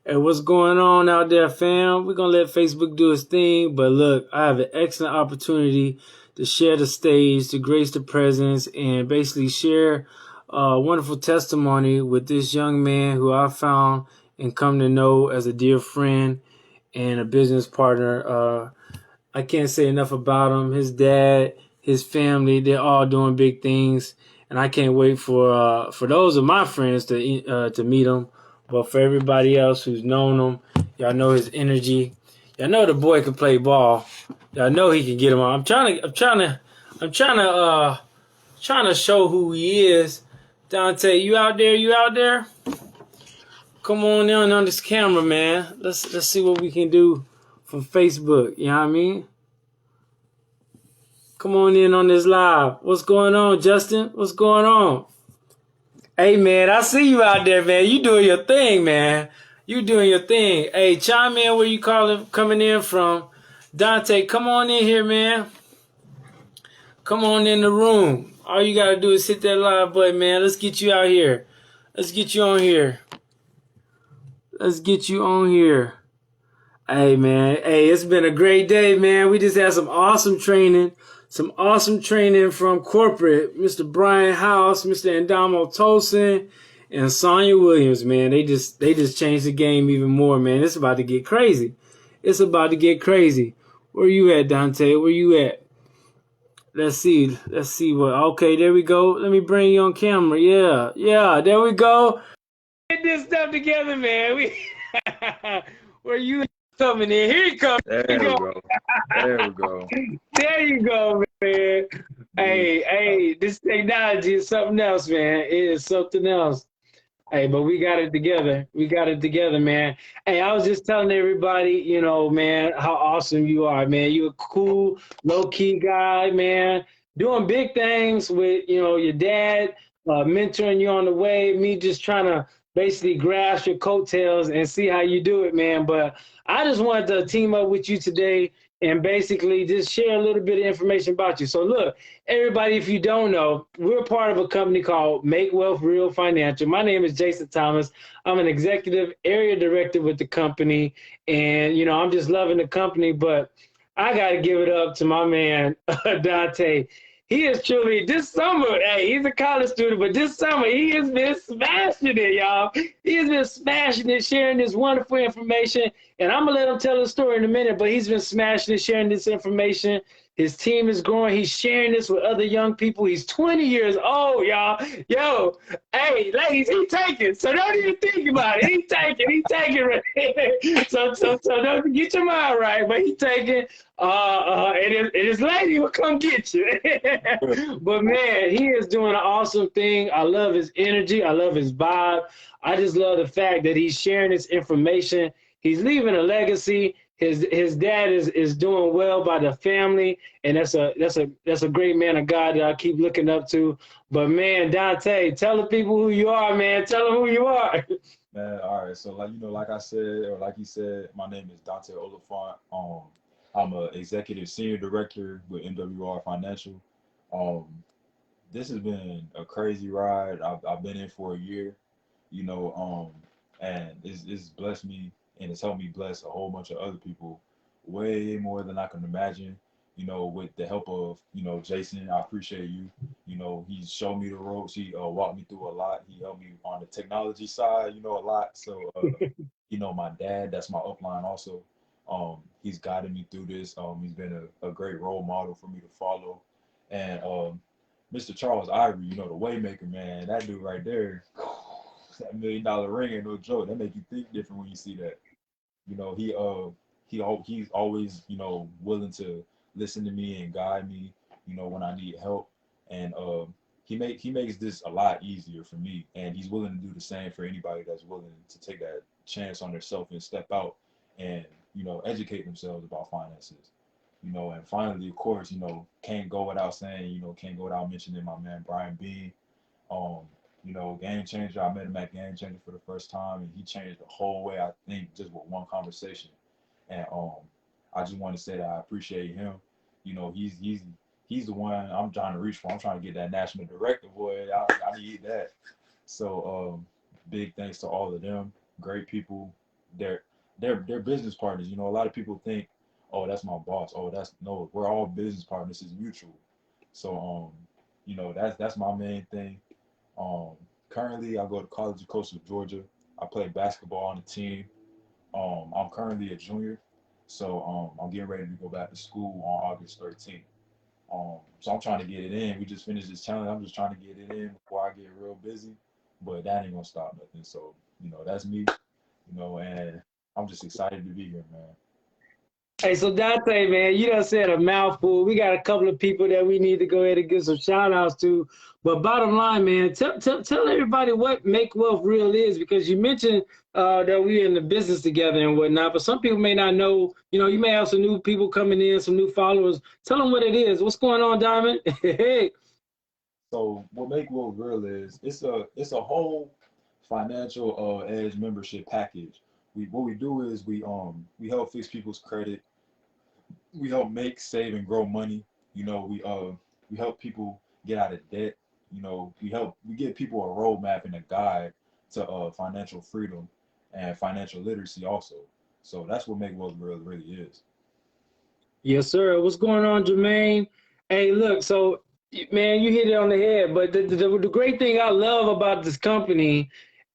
Hey, what's going on out there, fam? We're going to let Facebook do its thing, but look, I have an excellent opportunity to share the stage, to grace the presence, and basically share a wonderful testimony with this young man who I found and come to know as a dear friend and a business partner. I can't say enough about him. His dad, his family, they're all doing big things, and I can't wait for those of my friends to meet him. But for everybody else who's known him, y'all know his energy. Y'all know the boy can play ball. Y'all know he can get him on. I'm trying to show who he is. Donte, you out there? You out there? Come on in on this camera, man. Let's see what we can do from Facebook. You know what I mean? Come on in on this live. What's going on, Justin? What's going on? Hey, man, I see you out there, man. You doing your thing, man. You doing your thing. Hey, chime in where you coming in from. Donte, come on in here, man. Come on in the room. All you got to do is hit that live button, man. Let's get you out here. Let's get you on here. Let's get you on here. Hey, man. Hey, it's been a great day, man. We just had some awesome training. Some awesome training from corporate. Mr. Brian House, Mr. Endamo Tolson, and Sonya Williams, man. They just changed the game even more, man. It's about to get crazy. It's about to get crazy. Where you at, Donte? Where you at? Let's see. Let's see what. Okay, there we go. Let me bring you on camera. Yeah. There we go. Get this stuff together, man. Where you coming in? Here you come. There we go. There we go. There you go, man. Hey, this technology is something else, man. It is something else. Hey, but we got it together. We got it together, man. Hey, I was just telling everybody, man, how awesome you are, man. You're a cool, low-key guy, man. Doing big things with, your dad, mentoring you on the way, me just trying to basically grasp your coattails and see how you do it, man. But I just wanted to team up with you today and basically just share a little bit of information about you. So look, everybody, if you don't know, we're part of a company called Make Wealth Real Financial. My name is Jason Thomas. I'm an executive area director with the company, and I'm just loving the company. But I got to give it up to my man Donte. He is truly this summer. Hey, he's a college student, but this summer he has been smashing it, y'all. He has been smashing it, sharing this wonderful information. And I'm gonna let him tell the story in a minute. But he's been smashing it, sharing this information. His team is growing. He's sharing this with other young people. He's 20 years old, y'all. Yo, hey, ladies, he taking. So don't even think about it. He taking. He taking. Right? So don't get your mind right. But he taking. And his lady will come get you. But man, he is doing an awesome thing. I love his energy. I love his vibe. I just love the fact that he's sharing this information. He's leaving a legacy. His dad is doing well by the family, and that's a great man of God that I keep looking up to. But man, Donte, tell the people who you are, man. Tell them who you are. Man, all right. So like I said, or like you said, my name is Donte Oliphant. I'm a executive senior director with MWR Financial. Um, this has been a crazy ride. I've been in for a year, you know, and it's blessed me and it's helped me bless a whole bunch of other people way more than I can imagine. With the help of Jason, I appreciate you. He showed me the ropes. He walked me through a lot. He helped me on the technology side, a lot. So my dad, that's my upline also. He's guided me through this. He's been a great role model for me to follow. And Mr. Charles Ivory, the Waymaker, man, that dude right there, that $1 million ring ain't no joke. That make you think different when you see that. He's always willing to listen to me and guide me. When I need help, and he makes this a lot easier for me, and he's willing to do the same for anybody that's willing to take that chance on themselves and step out and educate themselves about finances. And finally, of course, can't go without saying, can't go without mentioning my man Brian Bean. Um, Game Changer. I met him at Game Changer for the first time, and he changed the whole way I think just with one conversation. And I just want to say that I appreciate him. He's the one I'm trying to reach for. I'm trying to get that national director, boy. I need that. So big thanks to all of them. Great people, they're they're business partners. You know, a lot of people think, oh, that's my boss. Oh, that's no, we're all business partners. This is mutual. So you know, that's my main thing. Um, Currently, I go to College of Coastal Georgia. I play basketball on the team. I'm currently a junior, so I'm getting ready to go back to school on August 13th. So I'm trying to get it in. We just finished this challenge. I'm just trying to get it in before I get real busy, but that ain't gonna stop nothing. So you know, that's me. You know, and I'm just excited to be here, man. Hey, so Donte, man, you done said a mouthful. We got a couple of people that we need to go ahead and give some shout outs to. But bottom line, man, tell everybody what Make Wealth Real is, because you mentioned that we're in the business together and whatnot. But some people may not know, you may have some new people coming in, some new followers. Tell them what it is. What's going on, Diamond? Hey. So what Make Will Real is, it's a whole financial edge membership package. What we do is we help fix people's credit. We help make, save, and grow money. You know, we help people get out of debt. You know, we give people a roadmap and a guide to financial freedom and financial literacy also. So that's what Make Wealth Real really is. Yes, sir. What's going on, Jermaine? Hey, look, so man, you hit it on the head. But the great thing I love about this company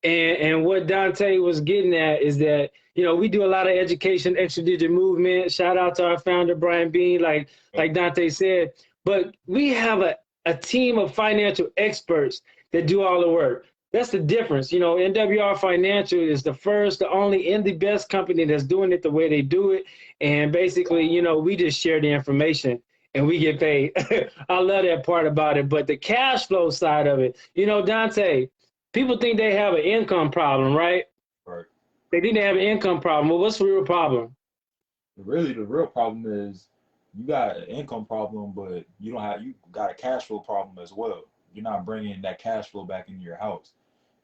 and what Donte was getting at is that, we do a lot of education, extra digit movement. Shout out to our founder, Brian Bean, like Donte said. But we have a team of financial experts that do all the work. That's the difference. MWR Financial is the first, the only, and the best company that's doing it the way they do it. And basically, we just share the information and we get paid. I love that part about it. But the cash flow side of it, Donte, people think they have an income problem, right? Right. They think they have an income problem. Well, what's the real problem? Really, the real problem is you got an income problem, but you got a cash flow problem as well. You're not bringing that cash flow back into your house.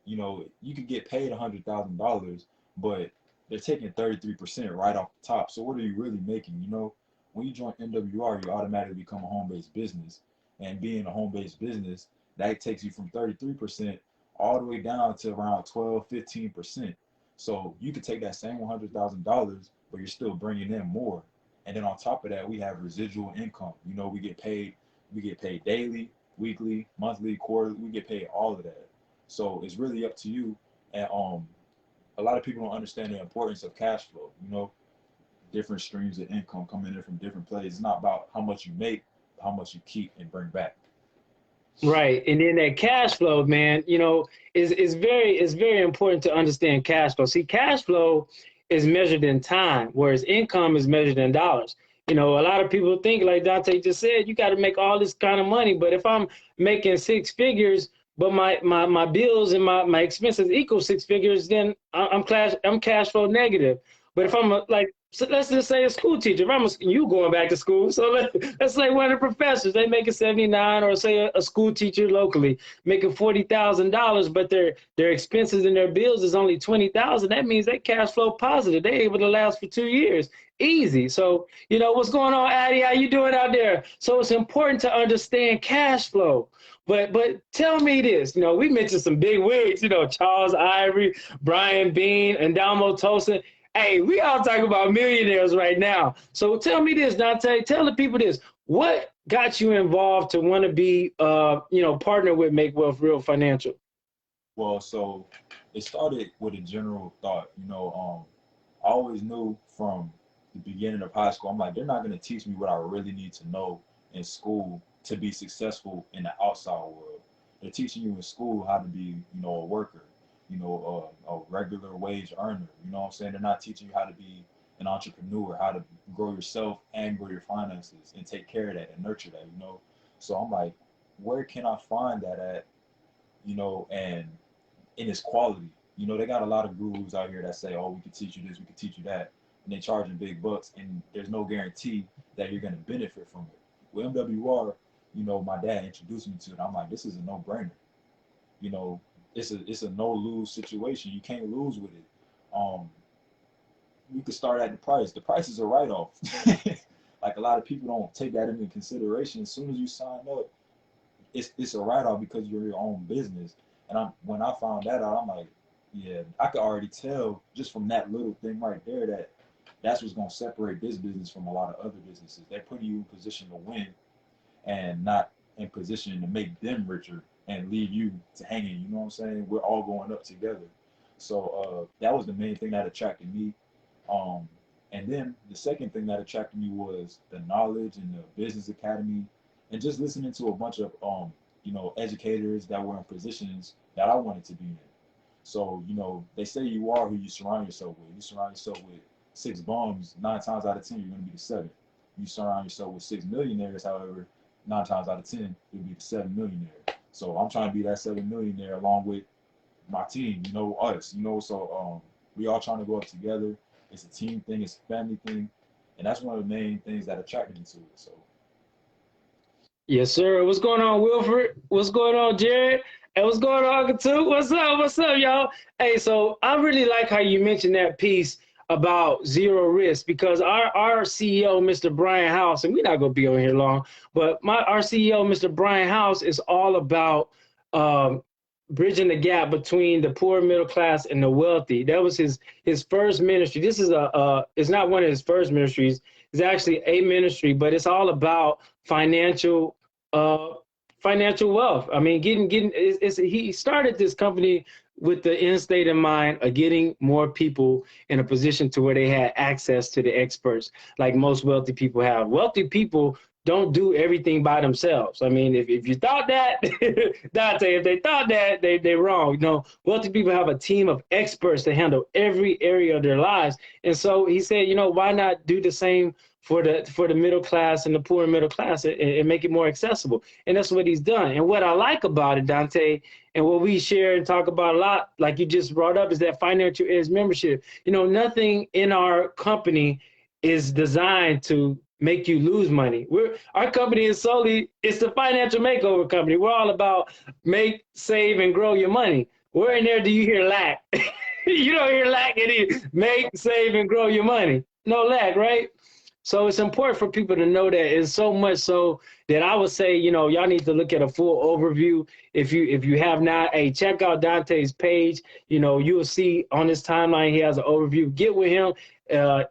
You know, you could get paid $100,000, but they're taking 33% right off the top. So what are you really making? You know, when you join MWR, you automatically become a home-based business, and being a home-based business, that takes you from 33% all the way down to around 12, 15%. So you could take that same $100,000, but you're still bringing in more. And then on top of that, we have residual income. You know, we get paid daily, weekly, monthly, quarterly. We get paid all of that. So it's really up to you. And a lot of people don't understand the importance of cash flow. You know, different streams of income coming in from different places. It's not about how much you make, but how much you keep and bring back. Right. And then that cash flow, man, is very important to understand cash flow. See, cash flow is measured in time, whereas income is measured in dollars. A lot of people think, like Donte just said, you got to make all this kind of money. But if I'm making six figures, but my bills and my expenses equal six figures, then I'm cash flow negative. But if I'm so let's just say a school teacher. If you going back to school, so let's say one of the professors, they making 79, or say a school teacher locally making $40,000, but their expenses and their bills is only 20,000. That means they cash flow positive. They able to last for 2 years, easy. So what's going on, Addie? How you doing out there? So it's important to understand cash flow. But tell me this, we mentioned some big wigs, Charles Ivory, Brian Bean, and Damo Tosin. Hey, we all talking about millionaires right now. So tell me this, Donte, tell the people this. What got you involved to want to be, partner with Make Wealth Real Financial? Well, so it started with a general thought. You know, I always knew from the beginning of high school, I'm like, they're not going to teach me what I really need to know in school to be successful in the outside world. They're teaching you in school how to be, a worker, a regular wage earner. You know what I'm saying? They're not teaching you how to be an entrepreneur, how to grow yourself and grow your finances and take care of that and nurture that. So I'm like, where can I find that at, and in its quality? They got a lot of gurus out here that say, oh, we can teach you this, we can teach you that, and they charging big bucks, and there's no guarantee that you're going to benefit from it. With MWR, my dad introduced me to it. I'm like, this is a no-brainer. You know, it's a no-lose situation. You can't lose with it. We could start at the price. The price is a write-off. Like, a lot of people don't take that into consideration. As soon as you sign up, it's a write-off because you're your own business. And when I found that out, I'm like, Yeah, I could already tell just from that little thing right there that that's what's gonna separate this business from a lot of other businesses. They're putting you in position to win and not in position to make them richer and leave you to hanging. You know what I'm saying? We're all going up together. So that was the main thing that attracted me. Um, and then the second thing that attracted me was the knowledge and the business academy, and just listening to a bunch of educators that were in positions that I wanted to be in. So they say you are who you surround yourself with. You surround yourself with six bums, 9 times out of 10 you're going to be the seventh. You surround yourself with six millionaires, however, 9 times out of 10 you'll be the 7 millionaire. So I'm trying to be that 7 millionaire along with my team, us, so we all trying to go up together. It's a team thing, it's a family thing, and that's one of the main things that attracted me to it. So Yes, sir. What's going on, Wilfred? What's going on, Jared? And what's going on, Uncle Two? What's up? What's up, y'all? Hey, so I really like how you mentioned that piece about zero risk, because our CEO, Mr. Brian House, and we're not gonna be on here long, but our CEO, Mr. Brian House, is all about um, bridging the gap between the poor, middle class, and the wealthy. That was his first ministry. This is it's not one of his first ministries. It's actually a ministry, but it's all about financial uh, financial wealth. I mean, he started this company with the end state in mind of getting more people in a position to where they had access to the experts, like most wealthy people have. Wealthy people don't do everything by themselves. I mean, if you thought that, Dante, if they thought that, they're wrong. Wealthy people have a team of experts to handle every area of their lives. And so he said, why not do the same for the middle class and the poor middle class, and make it more accessible? And that's what he's done. And what I like about it, Dante, and what we share and talk about a lot, like you just brought up, is that financial edge membership. Nothing in our company is designed to make you lose money. Our company is it's the financial makeover company. We're all about make, save, and grow your money. Where in there do you hear lack? You don't hear lack in it. Make, save, and grow your money. No lack, right? So it's important for people to know that. It's so much so that I would say, y'all need to look at a full overview. If you have not, hey, check out Dante's page. You'll see on his timeline, he has an overview. Get with him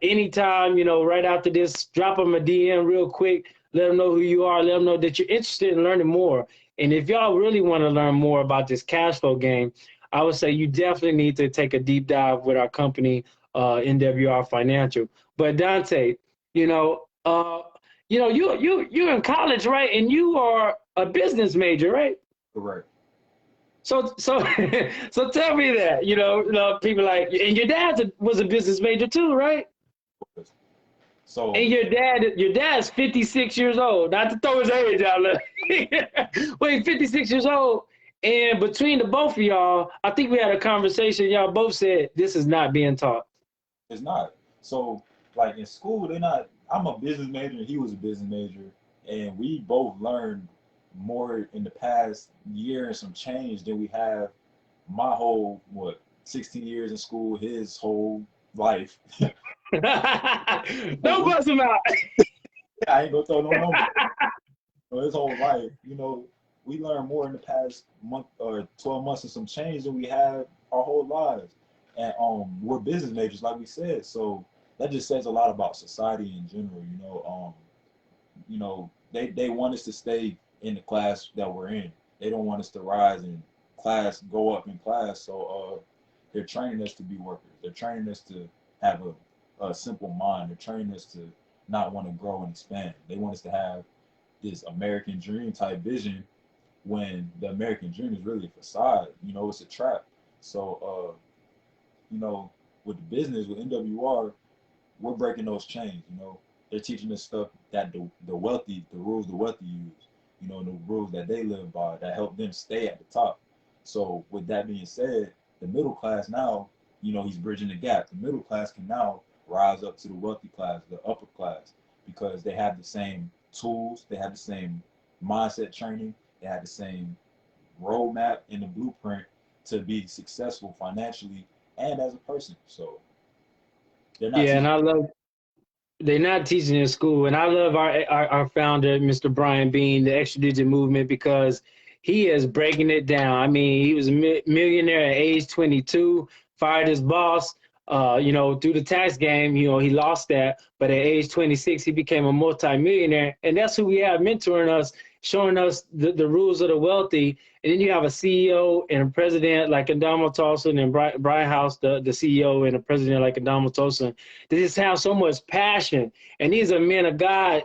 anytime, right after this, drop him a DM real quick. Let him know who you are. Let him know that you're interested in learning more. And if y'all really want to learn more about this cash flow game, I would say you definitely need to take a deep dive with our company, MWR Financial. But Dante, you're in college, right? And you are a business major, right? correct. So so tell me that, people like, and your dad was a business major too, right? So And your dad's 56 years old. Not to throw his age out there. Wait, 56 years old. And between the both of y'all, I think we had a conversation. Y'all both said this is not being taught. it's not. So like in school, they're not. I'm a business major and he was a business major, and we both learned more in the past year and some change than we have my whole 16 years in school, his whole life. Don't Like, bust him out. I ain't gonna throw no number. His whole life, we learned more in the past month or 12 months and some change than we have our whole lives. And we're business majors, like we said, so that just says a lot about society in general. They want us to stay in the class that we're in. They don't want us to rise in class, go up in class. So they're training us to be workers. They're training us to have a simple mind. They're training us to not want to grow and expand. They want us to have this American dream type vision when the American dream is really a facade. It's a trap. So, with the business, with MWR, we're breaking those chains. They're teaching us stuff that the rules the wealthy use, the rules that they live by that help them stay at the top. So with that being said, the middle class now, he's bridging the gap. The middle class can now rise up to the wealthy class, the upper class, because they have the same tools, they have the same mindset training, they have the same roadmap and the blueprint to be successful financially and as a person. So they're not Yeah, and teaching. I love they're not teaching in school. And I love our founder, Mr. Brian Bean, the extra digit movement, because he is breaking it down. I mean, he was a millionaire at age 22, fired his boss, through the tax game. He lost that. But at age 26, he became a multimillionaire. And that's who we have mentoring us, showing us the rules of the wealthy. And then you have a CEO and a president like Adamo Tolson and Brian House, the CEO and a president like Adamo Tolson. They just have so much passion. And these are men of God,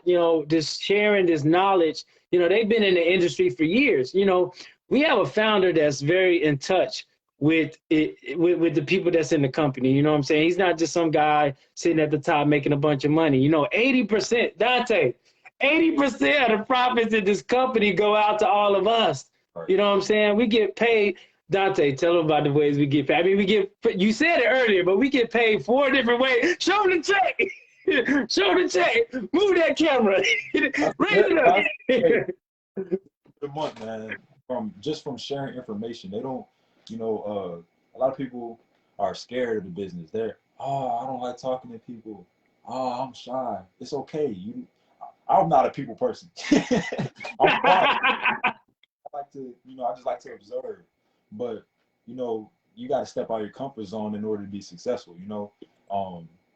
just sharing this knowledge. They've been in the industry for years. We have a founder that's very in touch with with the people that's in the company. You know what I'm saying? He's not just some guy sitting at the top making a bunch of money. 80%, Donte, 80% of the profits in this company go out to all of us. Right. You know what I'm saying? We get paid. Donte, tell them about the ways we get paid. I mean, you said it earlier, but we get paid 4 different ways. Show them the check. Show the check. Move that camera. Raise it up. The month, man. From sharing information, they don't. A lot of people are scared of the business. I don't like talking to people. I'm shy. It's okay. I'm not a people person. I'm fine. I just like to observe. But, you got to step out of your comfort zone in order to be successful.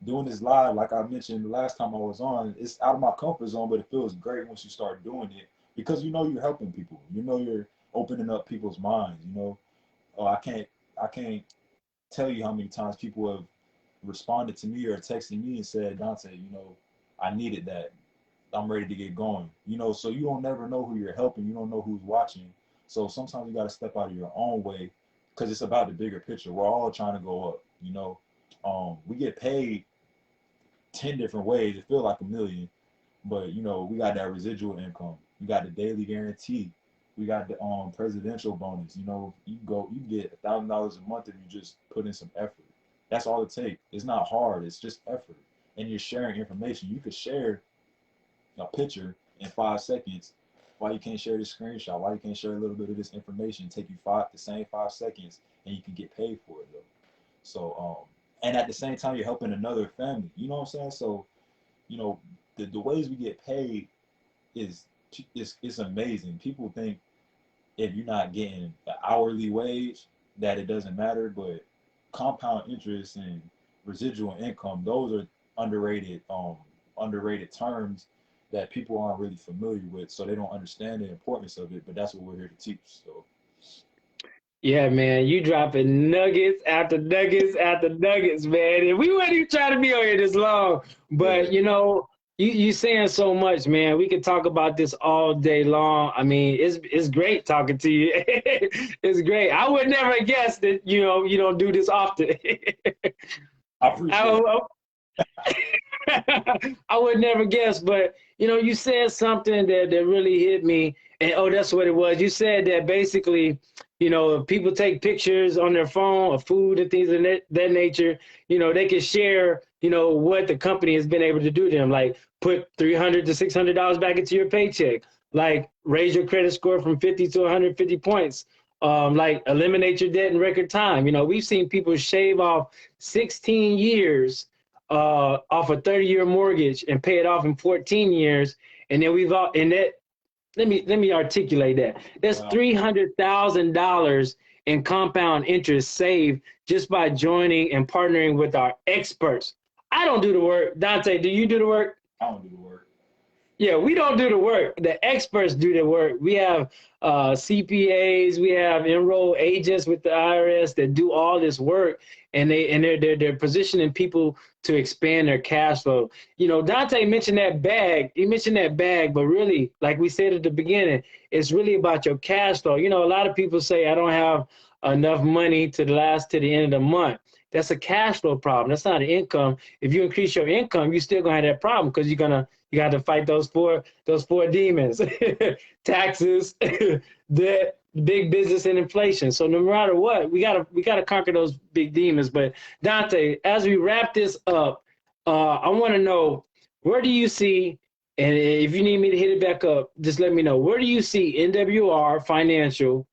Doing this live, like I mentioned the last time I was on, it's out of my comfort zone, but it feels great once you start doing it because you're helping people. You're opening up people's minds. I can't tell you how many times people have responded to me or texted me and said, Donte, I needed that. I'm ready to get going. So you don't never know who you're helping. You don't know who's watching. So sometimes you got to step out of your own way because it's about the bigger picture. We're all trying to go up. We get paid 10 different ways. It feels like $1 million, but we got that residual income. We got the daily guarantee. We got the presidential bonus. You get $1,000 a month if you just put in some effort. That's all it takes. It's not hard. It's just effort. And you're sharing information. You could share a picture in 5 seconds. Why you can't share this screenshot? Why you can't share a little bit of this information? Take you the same 5 seconds, and you can get paid for it though. So and at the same time you're helping another family. You know what I'm saying? So the ways we get paid is amazing. People think if you're not getting an hourly wage that it doesn't matter, but compound interest and residual income, those are underrated terms that people aren't really familiar with, so they don't understand the importance of it, but that's what we're here to teach. So Yeah, man, you dropping nuggets after nuggets after nuggets, man. And we weren't even trying to be on here this long, but you saying so much, man. We could talk about this all day long. I mean, it's great talking to you. It's great. I would never guess that you don't do this often. I appreciate it. I would never guess, but you said something that really hit me, and that's what it was. You said that basically, if people take pictures on their phone of food and things of that nature, they can share, what the company has been able to do to them, like put $300 to $600 back into your paycheck, like raise your credit score from 50 to 150 points, like eliminate your debt in record time. We've seen people shave off 16 years off a 30-year mortgage and pay it off in 14 years. And then let me articulate that. That's $300,000 in compound interest saved just by joining and partnering with our experts. I don't do the work. Donte, do you do the work? I don't do the work. Yeah, we don't do the work. The experts do the work. We have CPAs, we have enrolled agents with the IRS that do all this work, and they're positioning people to expand their cash flow. Donte mentioned that bag. He mentioned that bag, but really, like we said at the beginning, it's really about your cash flow. A lot of people say, I don't have enough money to last to the end of the month. That's a cash flow problem. That's not an income. If you increase your income, you're still gonna have that problem because you got to fight those four demons: taxes, debt, big business, and inflation. So no matter what, we gotta conquer those big demons. But Donte, as we wrap this up, I want to know, where do you see, and if you need me to hit it back up, just let me know. Where do you see MWR Financial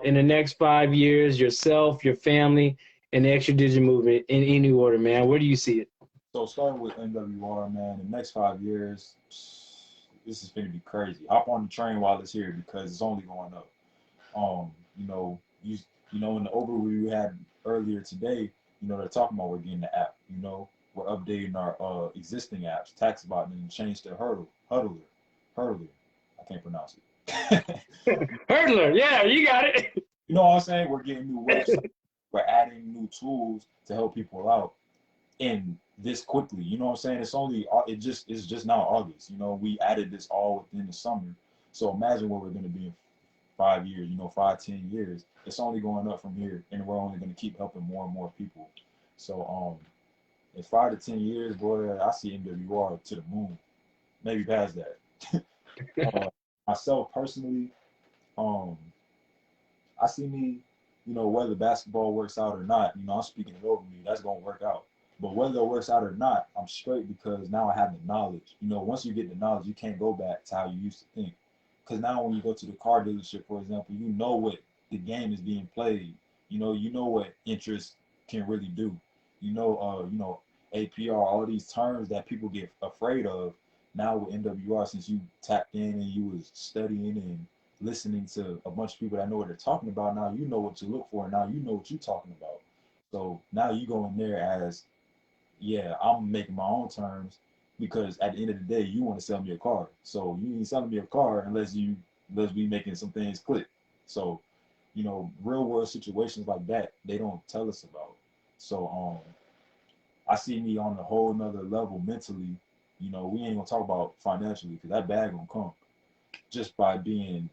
in the next 5 years? Yourself, your family, and the extra digit movement in any order, man. Where do you see it? So starting with MWR, man, the next 5 years, this is going to be crazy. Hop on the train while it's here because it's only going up. You know, you know, in the overview we had earlier today, you know, they're talking about we're getting the app. You know, we're updating our existing apps, TaxBot, and change to Hurdler. I can't pronounce it. Hurdler, yeah, you got it. You know what I'm saying? We're getting new websites. We're adding new tools to help people out in this quickly. You know what I'm saying? It's just now August. You know, we added this all within the summer. So imagine where we're going to be in 5 years. You know, 5, 10 years. It's only going up from here, and we're only going to keep helping more and more people. So in 5 to 10 years, boy, I see MWR to the moon, maybe past that. Myself personally, um, I see me, you know, whether basketball works out or not, you know, I'm speaking it over me, that's going to work out. But whether it works out or not, I'm straight because now I have the knowledge. You know, once you get the knowledge, you can't go back to how you used to think. Because now when you go to the car dealership, for example, you know what the game is being played. You know what interest can really do. You know, APR, all these terms that people get afraid of. Now with MWR, since you tapped in and you was studying and listening to a bunch of people that know what they're talking about, now you know what to look for, and now you know what you're talking about. So now you go in there as, yeah, I'm making my own terms because at the end of the day, you want to sell me a car. So you ain't selling me a car unless we making some things click. So, you know, real world situations like that, they don't tell us about. So I see me on a whole nother level mentally. You know, we ain't gonna talk about financially because that bag gonna come just by being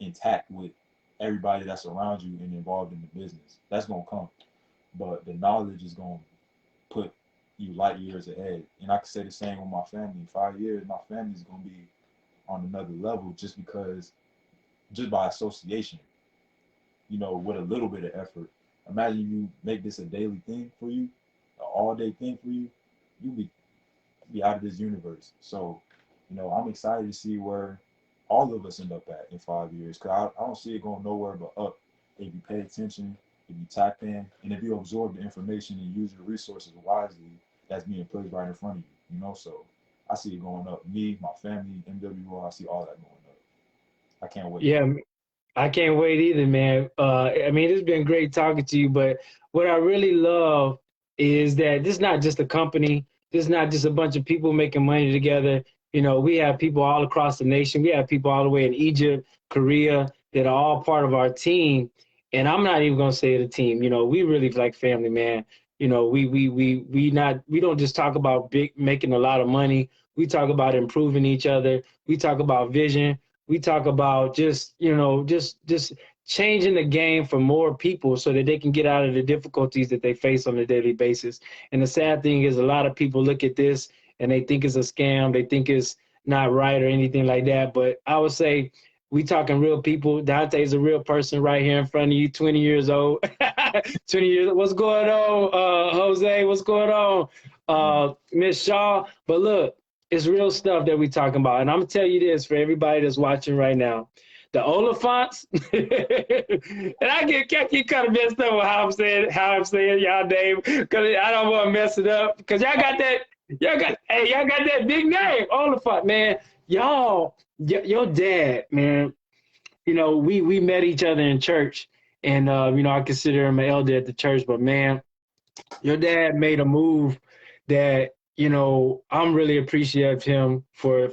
intact with everybody that's around you and involved in the business. That's gonna come. But the knowledge is gonna put you light years ahead. And I can say the same with my family. In 5 years, my family's gonna be on another level just by association, you know, with a little bit of effort. Imagine you make this a daily thing for you, an all day thing for you, you be out of this universe. So, you know, I'm excited to see where all of us end up at in 5 years. Cause I don't see it going nowhere but up if you pay attention, if you tap in, and if you absorb the information and use your resources wisely that's being placed right in front of you, you know? So I see it going up. Me, my family, MWR, I see all that going up. I can't wait. Yeah, I can't wait either, man. I mean, it's been great talking to you, but what I really love is that this is not just a company. This is not just a bunch of people making money together. You know, we have people all across the nation. We have people all the way in Egypt, Korea, that are all part of our team. And I'm not even gonna say the team. You know, we really like family, man. You know, we don't just talk about big making a lot of money. We talk about improving each other. We talk about vision. We talk about just, you know, just changing the game for more people so that they can get out of the difficulties that they face on a daily basis. And the sad thing is a lot of people look at this and they think it's a scam. They think it's not right or anything like that. But I would say we talking real people. Donte is a real person right here in front of you, 20 years old. 20 years. What's going on, Jose? What's going on, Miss Shaw? But look, it's real stuff that we talking about. And I'm gonna tell you this for everybody that's watching right now. The Oliphants, and I keep kind of messed up with how I'm saying y'all name, because I don't want to mess it up. Because y'all got that big name, Oliphant, man. Your dad, man. You know, we met each other in church, and you know, I consider him an elder at the church. But man, your dad made a move that, you know, I'm really appreciative of him for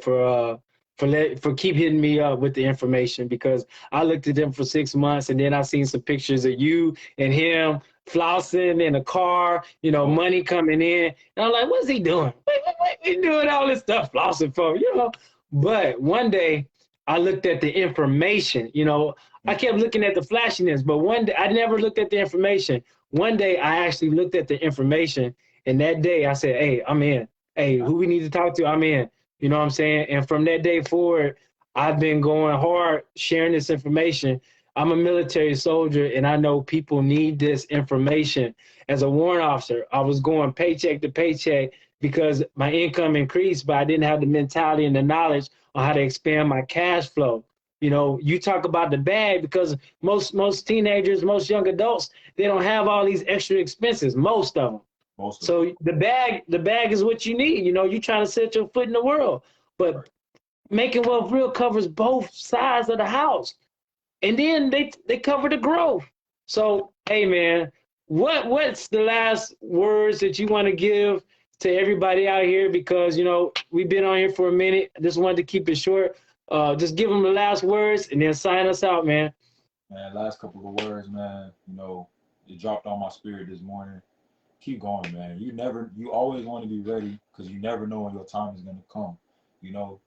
keep hitting me up with the information, because I looked at him for 6 months and then I seen some pictures of you and him flossing in a car, you know, money coming in. And I'm like, what's he doing? What he doing all this stuff flossing for, you know? But one day I looked at the information, you know, I kept looking at the flashiness, but one day I never looked at the information. One day I actually looked at the information, and that day I said, hey, I'm in. Hey, who we need to talk to, I'm in. You know what I'm saying? And from that day forward, I've been going hard sharing this information. I'm a military soldier, and I know people need this information. As a warrant officer, I was going paycheck to paycheck because my income increased, but I didn't have the mentality and the knowledge on how to expand my cash flow. You know, you talk about the bag, because most teenagers, most young adults, they don't have all these extra expenses, most of them. So the bag is what you need. You know, you're trying to set your foot in the world. But making wealth real covers both sides of the house. and then they cover the growth. So, hey man, what's the last words that you want to give to everybody out here? Because we've been on here for a minute. I just wanted to keep it short. Just give them the last words and then sign us out, man. Man, last couple of words, man. It dropped on my spirit this morning. Keep going, man. You always want to be ready because you never know when your time is gonna come. You know,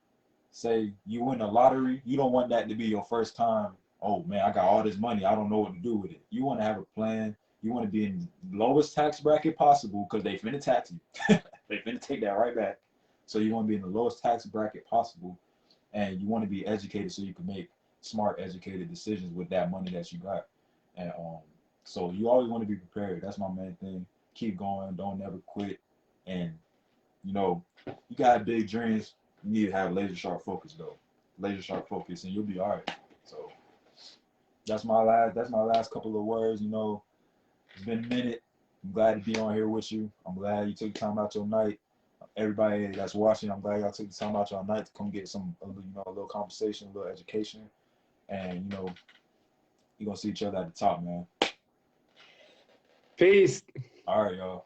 say you win the lottery, you don't want that to be your first time. Oh man, I got all this money, I don't know what to do with it. You want to have a plan. You want to be in the lowest tax bracket possible because they finna tax you. They finna take that right back. So you want to be in the lowest tax bracket possible, and you want to be educated so you can make smart, educated decisions with that money that you got. And so you always want to be prepared. That's my main thing. Keep going. Don't never quit. And you got big dreams. You need to have laser sharp focus though. Laser sharp focus, and you'll be all right. So that's my last couple of words. It's been a minute. I'm glad to be on here with you. I'm glad you took time out your night. Everybody that's watching, I'm glad y'all took the time out your night to come get a little conversation, a little education, and you're gonna see each other at the top, man. Peace. All right, y'all.